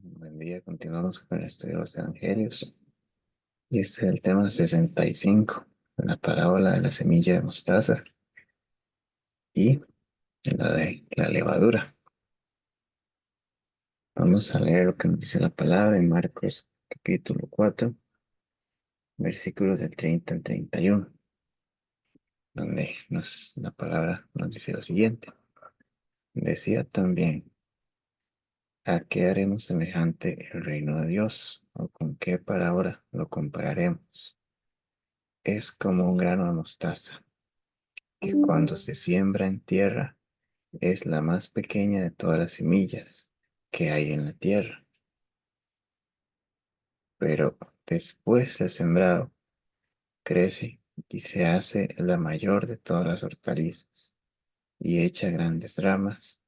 Buen día, continuamos con el estudio de los evangelios. Y este es el tema 65, la parábola de la semilla de mostaza y la de la levadura. Vamos a leer lo que nos dice la palabra en Marcos capítulo 4, versículos del 30 al 31, donde la palabra nos dice lo siguiente. Decía también: ¿a qué haremos semejante el reino de Dios? ¿O con qué parábola lo compararemos? Es como un grano de mostaza, que cuando se siembra en tierra es la más pequeña de todas las semillas que hay en la tierra, pero después de sembrado crece y se hace la mayor de todas las hortalizas y echa grandes ramas,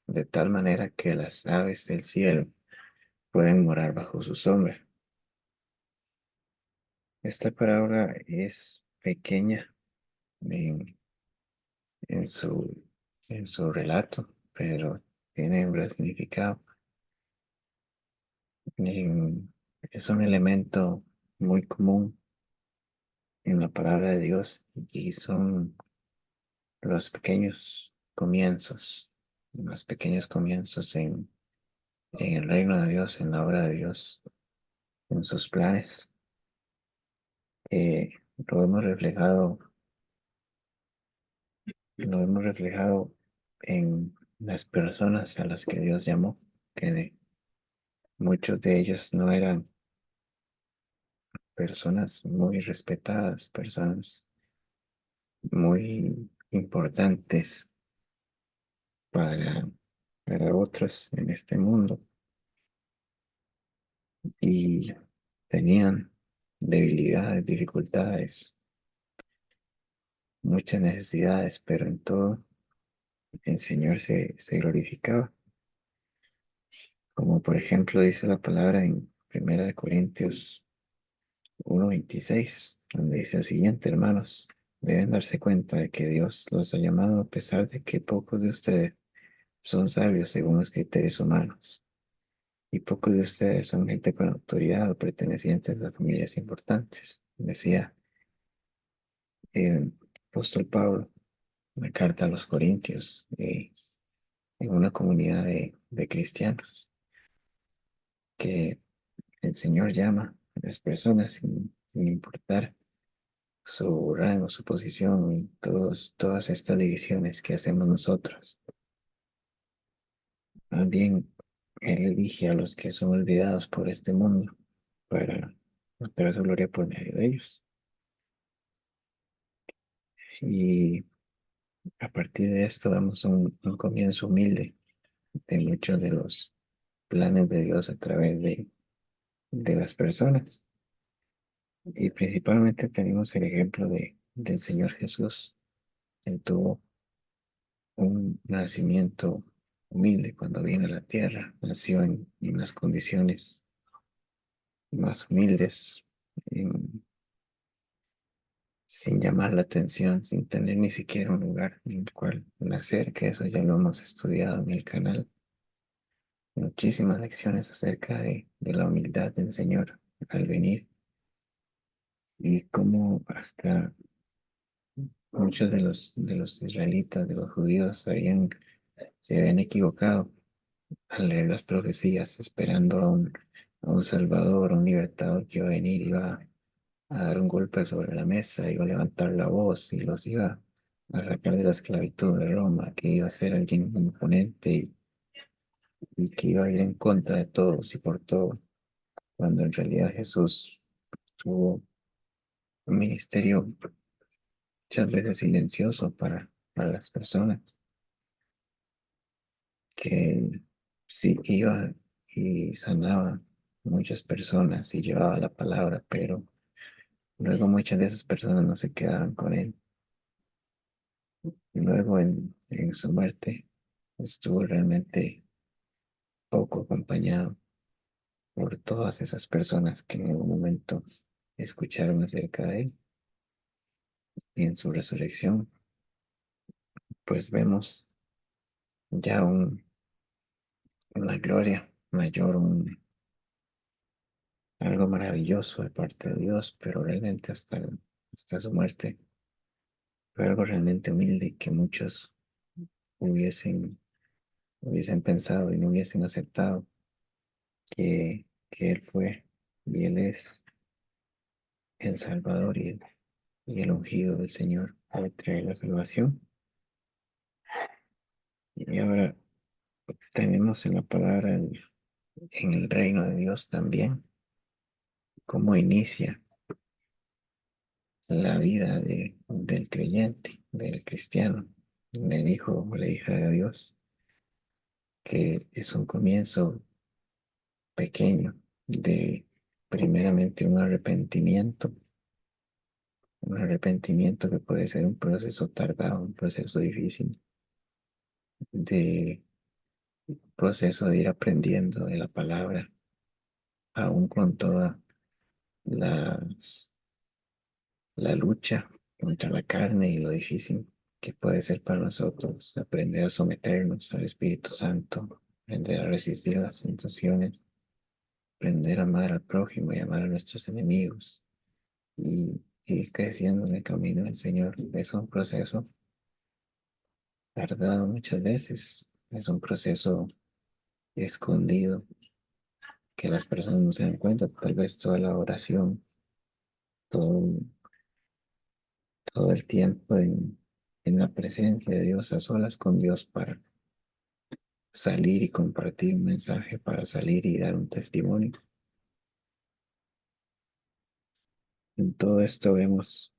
de tal manera que las aves del cielo pueden morar bajo su sombra. Esta parábola es pequeña en, en su, en su relato, pero tiene un gran significado. En- es un elemento muy común en la palabra de Dios y son los pequeños comienzos, los pequeños comienzos en el reino de Dios, en la obra de Dios, en sus planes. Lo hemos reflejado, lo hemos reflejado en las personas a las que Dios llamó, que muchos de ellos no eran personas muy respetadas, personas muy importantes para, para otros en este mundo y tenían debilidades, dificultades, muchas necesidades, pero en todo el Señor se glorificaba. Como por ejemplo dice la palabra en 1 Corintios 1:26, donde dice lo siguiente: hermanos, deben darse cuenta de que Dios los ha llamado a pesar de que pocos de ustedes son sabios según los criterios humanos. Y pocos de ustedes son gente con autoridad o pertenecientes a familias importantes, decía el apóstol Pablo en la carta a los Corintios, en una comunidad de cristianos, que el Señor llama a las personas sin importar su rango, su posición y todas estas divisiones que hacemos nosotros. Más bien, Él elige a los que son olvidados por este mundo para mostrar su gloria por medio de ellos. Y a partir de esto damos un comienzo humilde de muchos de los planes de Dios a través de las personas. Y principalmente tenemos el ejemplo del Señor Jesús. Él tuvo un nacimiento humilde cuando vino a la tierra. Nació en las condiciones más humildes, en- sin llamar la atención, sin tener ni siquiera un lugar en el cual nacer, que eso ya lo hemos estudiado en el canal. Muchísimas lecciones acerca de la humildad del Señor al venir y cómo hasta muchos de los israelitas, de los judíos, se habían equivocado al leer las profecías, esperando a un Salvador, a un libertador que iba a venir, iba a dar un golpe sobre la mesa, iba a levantar la voz y los iba a sacar de la esclavitud de Roma, que iba a ser alguien imponente y que iba a ir en contra de todos y por todo, cuando en realidad Jesús tuvo un ministerio muchas veces silencioso para las personas, que sí iba y sanaba muchas personas y llevaba la palabra, pero luego muchas de esas personas no se quedaban con él. Y luego en su muerte estuvo realmente poco acompañado por todas esas personas que en algún momento escucharon acerca de él. Y en su resurrección, pues vemos ya una gloria mayor, algo maravilloso de parte de Dios, pero realmente hasta su muerte fue algo realmente humilde que muchos hubiesen, hubiesen pensado y no hubiesen aceptado que Él fue y Él es el Salvador y el ungido del Señor para traer la salvación. Y ahora tenemos en la palabra, en el reino de Dios también, cómo inicia la vida del creyente, del cristiano, del hijo o la hija de Dios, que es un comienzo pequeño de primeramente un arrepentimiento que puede ser un proceso tardado, un proceso difícil, de proceso de ir aprendiendo de la palabra, aún con toda las, la lucha contra la carne y lo difícil que puede ser para nosotros aprender a someternos al Espíritu Santo, aprender a resistir las tentaciones, aprender a amar al prójimo y amar a nuestros enemigos y ir creciendo en el camino del Señor. Es un proceso tardado muchas veces, es un proceso escondido que las personas no se dan cuenta, tal vez toda la oración, todo, todo el tiempo en la presencia de Dios, a solas con Dios para salir y compartir un mensaje, para salir y dar un testimonio. En todo esto vemos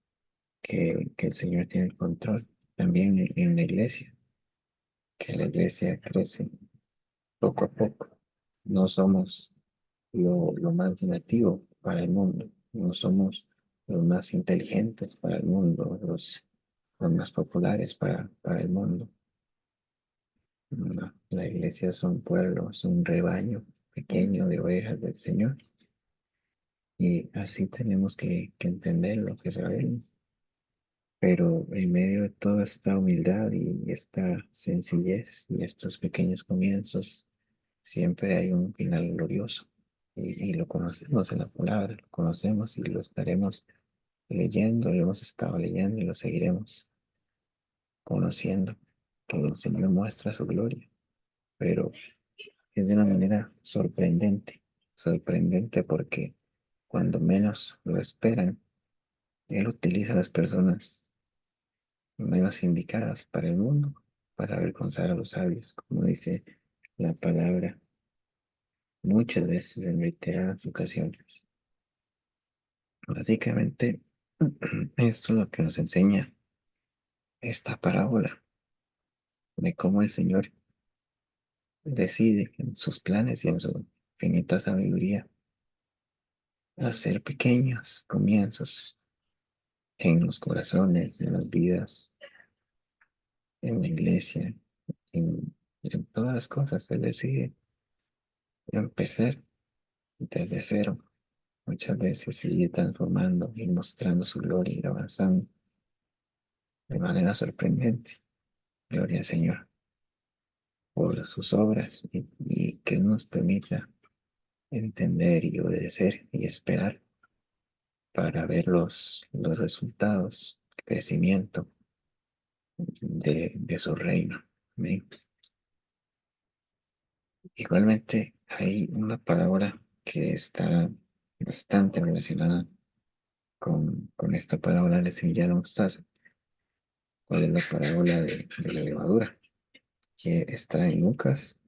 que el Señor tiene el control también en la iglesia, que la iglesia crece poco a poco. No somos lo más llamativo para el mundo, no somos los más inteligentes para el mundo, los más populares para el mundo. No, la iglesia es un pueblo, es un rebaño pequeño de ovejas del Señor. Y así tenemos que entender lo que sabemos. Pero en medio de toda esta humildad y esta sencillez y estos pequeños comienzos, siempre hay un final glorioso. Y lo conocemos en la palabra, lo conocemos y lo estaremos leyendo, lo hemos estado leyendo y lo seguiremos conociendo, que el Señor muestra su gloria, pero es de una manera sorprendente, sorprendente porque cuando menos lo esperan, Él utiliza a las personas menos indicadas para el mundo, para avergonzar a los sabios, como dice la palabra muchas veces en reiteradas ocasiones. Básicamente, esto es lo que nos enseña esta parábola de cómo el Señor decide en sus planes y en su finita sabiduría hacer pequeños comienzos en los corazones, en las vidas, en la iglesia, en todas las cosas. Él decide empezar desde cero, muchas veces seguir transformando y mostrando su gloria y avanzando de manera sorprendente. Gloria al Señor por sus obras y que nos permita entender y obedecer y esperar para ver los resultados, crecimiento de su reino. Amén. Igualmente, hay una palabra que está bastante relacionada con esta parábola de semilla de la mostaza, cuál es la parábola de la levadura, que está en Lucas,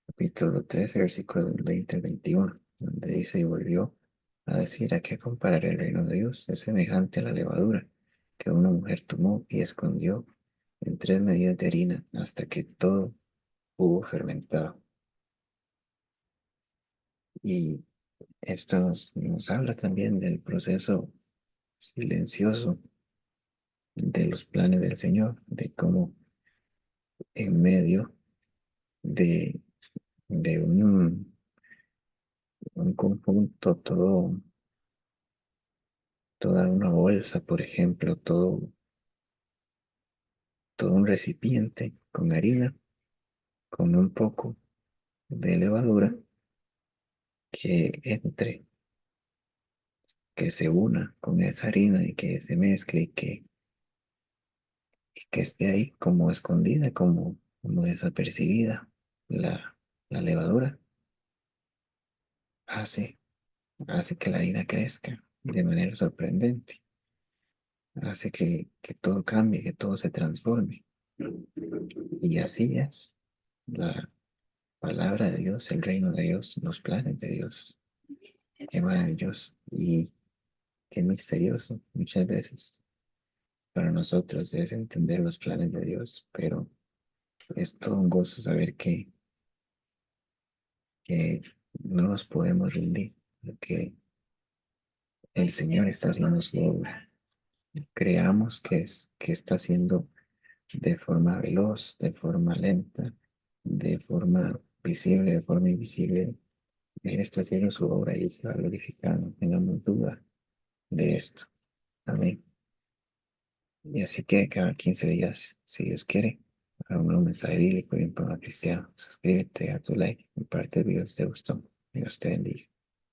capítulo 13, versículos del 20 al 21, donde dice, y volvió a decir, ¿a qué comparar el reino de Dios? Es semejante a la levadura que una mujer tomó y escondió en 3 medidas de harina hasta que todo hubo fermentado. Y esto nos habla también del proceso silencioso de los planes del Señor, de cómo en medio de, de un conjunto, toda una bolsa, por ejemplo, todo un recipiente con harina, con un poco de levadura, que entre. que se una con esa harina y que se mezcle y que esté ahí como escondida, como desapercibida. La levadura hace, hace que la harina crezca de manera sorprendente, hace que todo cambie, que todo se transforme. Y así es la palabra de Dios, el reino de Dios, los planes de Dios. Qué maravilloso y qué misterioso muchas veces para nosotros es entender los planes de Dios, pero es todo un gozo saber que no nos podemos rendir, porque el Señor está haciendo su obra. Creamos que está haciendo de forma veloz, de forma lenta, de forma visible, de forma invisible. Él está haciendo su obra y se va a glorificar, no tengamos duda de esto. Amén. Y así que cada 15 días, si Dios quiere, haga un mensaje bíblico y un programa cristiano. Suscríbete, a tu like, comparte el video si te gustó. Dios te bendiga.